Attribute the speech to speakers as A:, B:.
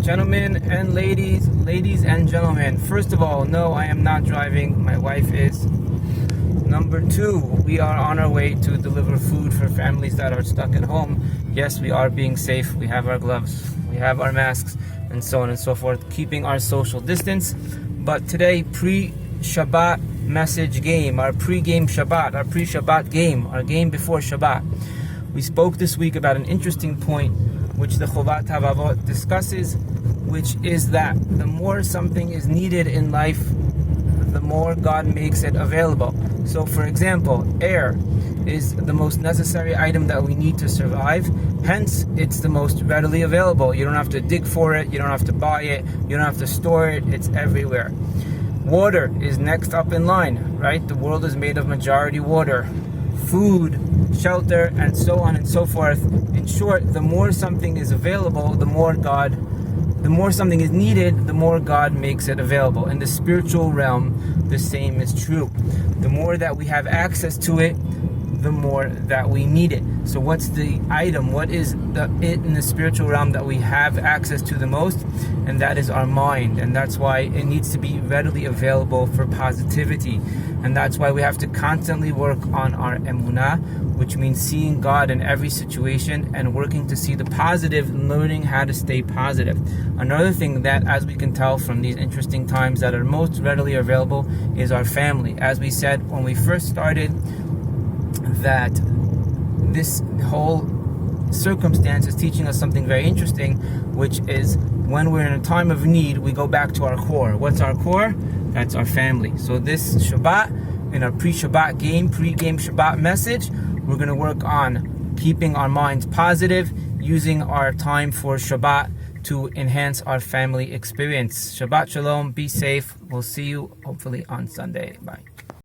A: Gentlemen and ladies and gentlemen, first of all, no, I am not driving. My wife is. Number two, we are on our way to deliver food for families that are stuck at home. Yes, we are being safe. We have our gloves, we have our masks, and so on and so forth, keeping our social distance. But today, pre-Shabbat message game, our pre-game Shabbat, our pre-Shabbat game, our game before Shabbat. We spoke this week about an interesting point which the Chovat Havavot discusses, which is that the more something is needed in life, the more God makes it available. So for example, air is the most necessary item that we need to survive. Hence, it's the most readily available. You don't have to dig for it, you don't have to buy it, you don't have to store it, it's everywhere. Water is next up in line, right? The world is made of majority water. Food, shelter, and so on and so forth. In short, the more something is available, the more something is needed, the more God makes it available. In the spiritual realm, the same is true. The more that we have access to it, the more that we need it. So what's the item? What is it in the spiritual realm that we have access to the most? And that is our mind. And that's why it needs to be readily available for positivity. And that's why we have to constantly work on our emunah, which means seeing God in every situation and working to see the positive and learning how to stay positive. Another thing that, as we can tell from these interesting times, that are most readily available is our family. As we said when we first started, that this whole circumstance is teaching us something very interesting, which is when we're in a time of need, we go back to our core. What's our core? That's our family. So this Shabbat, in our pre-Shabbat game, pre-game Shabbat message, we're going to work on keeping our minds positive, using our time for Shabbat to enhance our family experience. Shabbat Shalom, be safe. We'll see you hopefully on Sunday. Bye.